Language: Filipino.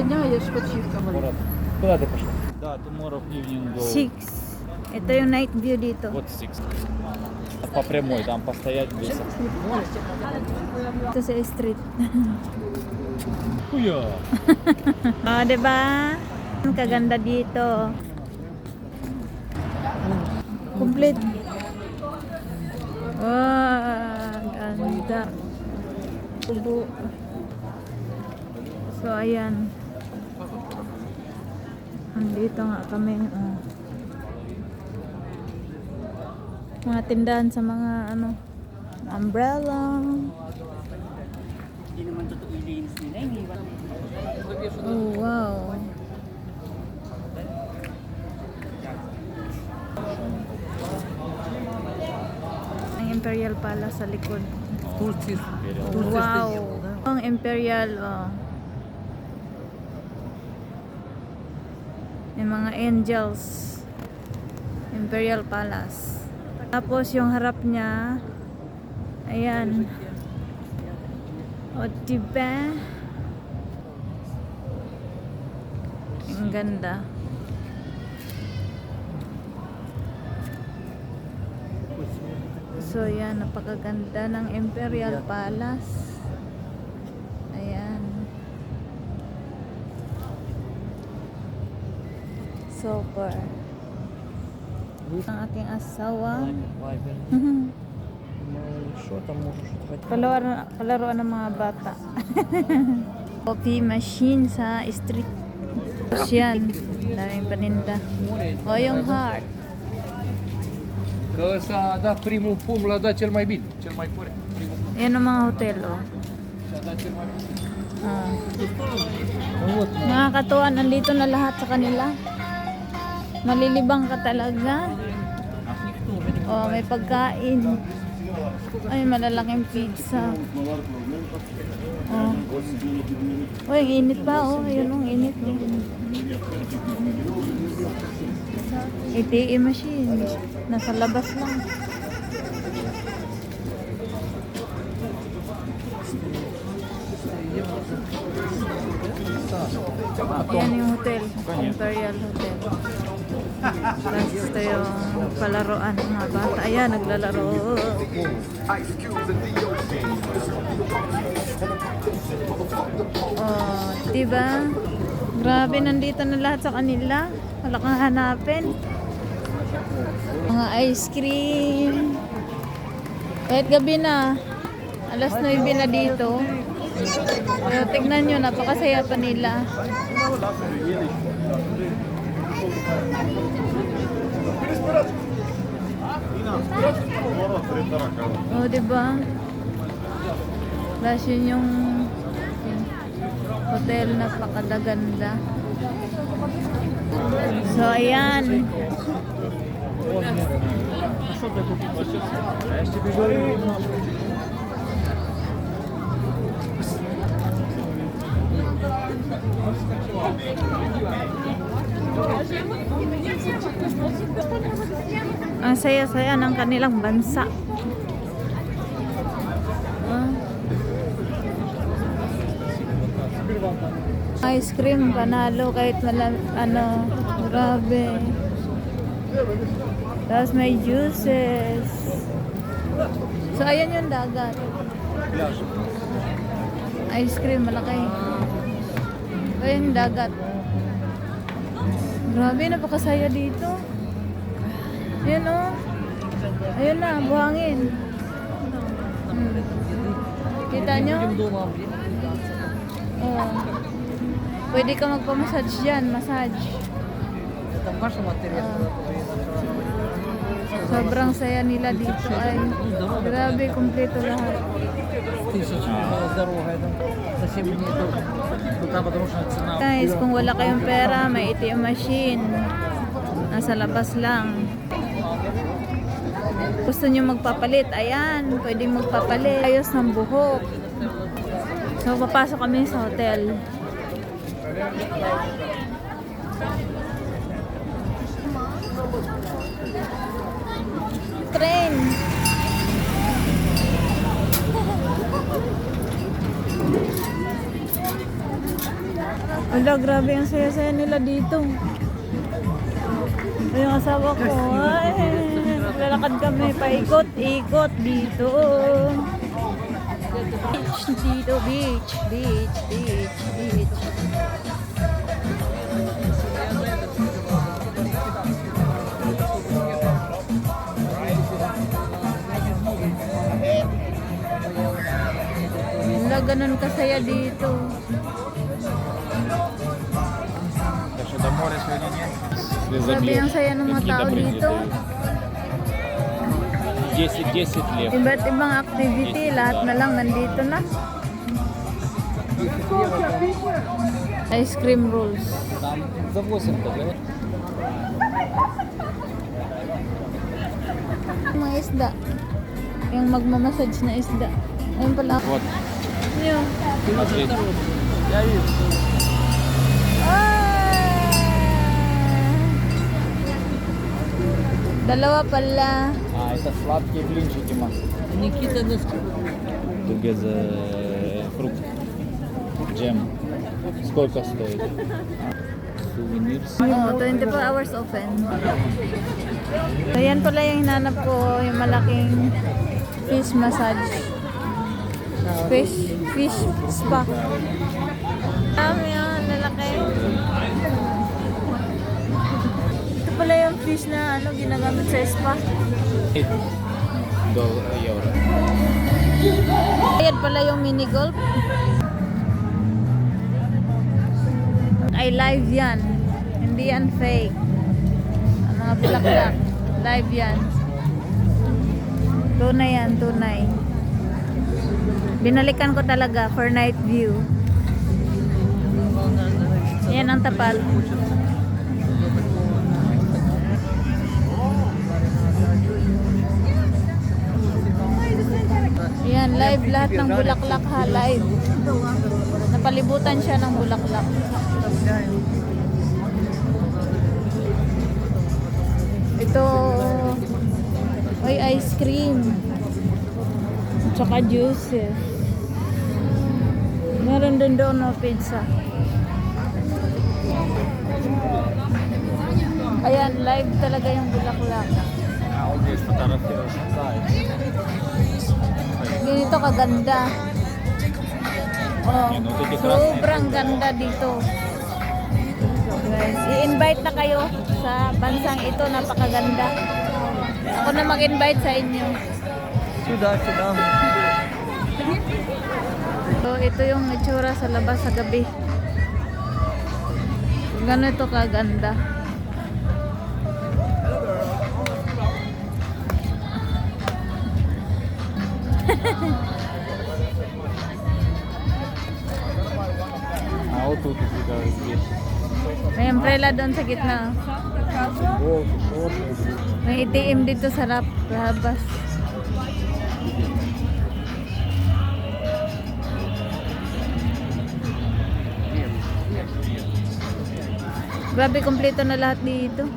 Гоняешь почивка. Куда ты пошла? Да, tomorrow evening go. 6. Ito yung night view dito. Вот 6. По прямой, там постоять без. Ito sa street. Хуя! Oh, diba? Ang kaganda dito. Complete. Wow, ganda. Kubo. So, ayan. Andito nga kami. Mga tindahan sa mga ano, umbrella. Hindi naman totoo ilinis nila. Iniwan. Oh, wow. Ang Imperial Palace sa likod. Турции. Wow. Ang Imperial, oh. Yung mga angels. Imperial Palace. Tapos yung harap niya, ayan. O, diba? Ang ganda. So, yan. Napakaganda ng Imperial Palace. Ayan. Super. Ang aking asawa. Что там можешь хоть? Palaruan ng mga bata. Coffee machine sa street. Tapos yan. Daming paninda. O, yung heart. Că s-a dat primul pumn, l-a dat cel mai bine, cel mai curent. Yan ang mga hotel, o. S-a dat cel mai bine. Nakakatuwa, nandito na lahat sa kanila. Malilibang ka talaga. Oh, may pagkain. Ay, malalaking pizza. Oh. Uy, ang init pa, oh. Ayun, ang init. ATM machine. Nasa labas lang. Yan yung hotel. Imperial Hotel. Tapos ito yung palaroan ng mga bata. Ayan, naglalaro. Oh, diba? Grabe, nandito na lahat sa kanila. Wala kang hanapin. Mga ice cream. Kahit gabi na. Alas 9 na dito. Pero tignan nyo, napakasaya pa nila. Oh, diba? Tapos yun yung hotel, napakaganda. So, ayan. Ang saya-saya ng kanilang bansa. Ice cream, panalo kahit ano, grabe. Tapos may juices. So, ayan yung dagat. Ice cream, malaki. Ayan yung dagat. Grabe, napakasaya dito. Ayan, oh. Ayun na, buhangin. Kita nyo? Oh. Pwede ka magpamassage dyan, massage. Sobrang saya nila dito ay grabe, kumpleto lahat. Guys, kung wala kayong pera, may ATM machine. Nasa labas lang. Gusto nyo magpapalit, ayan, pwedeng magpapalit. Ayos ng buhok. So, papasok kami sa hotel. Train. Ala, grabe ang saya-saya nila dito. Ito yung asawa ko. Ay, lalakad kami paikot-ikot dito. Beach dito, beach, beach, beach, beach. Wala, ganun kasaya dito. Даже до моря сегодня нет. Если Grabe ang saya ng mga tao dito. 10 лев. Iba't ibang activity, lahat na lang nandito na. Ice cream rolls. Там за 8 лев. Mga isda. Yung magmamassage na isda. Ayun pala. Вот, Yun. смотри. Dalawa pala. А, это сладкие блинчики, ма. Никита нас Без фрукт. Джем. Сколько стоит? Сувенир. Oo, 24 hours open. So, yan pala yung hinanap ko, yung malaking fish massage. Fish spa. Yan, lalaki. Ito pala yung fish na ginagamit sa spa. €. Ayan pala yung mini golf. Ay live yan. Hindi yan fake. Ang mga bulaklak. Live yan. Tunay yan, tunay. Binalikan ko talaga for night view. Yan ang tapat. Yan, live lahat ng bulaklak ha, live. Napalibutan siya ng bulaklak. Ito, ay ice cream. Tsaka juices. Meron din doon no pizza. Ayan, live talaga yung bulaklak. А вот здесь фотографируешь сайт. Ganito kaganda. Oh, Yan, ito krasne. sobrang ganda dito. Guys, i-invite na kayo sa bansang ito, napakaganda. Ako na mag-invite sa inyo. Sudah. So, ito yung itsura sa labas sa gabi. Ganito kaganda. А вот тут у тебя здесь. May umbrella doon sa gitna. Футболки, шорты. May ATM dito sa labas. Grabe, kompleto na lahat dito.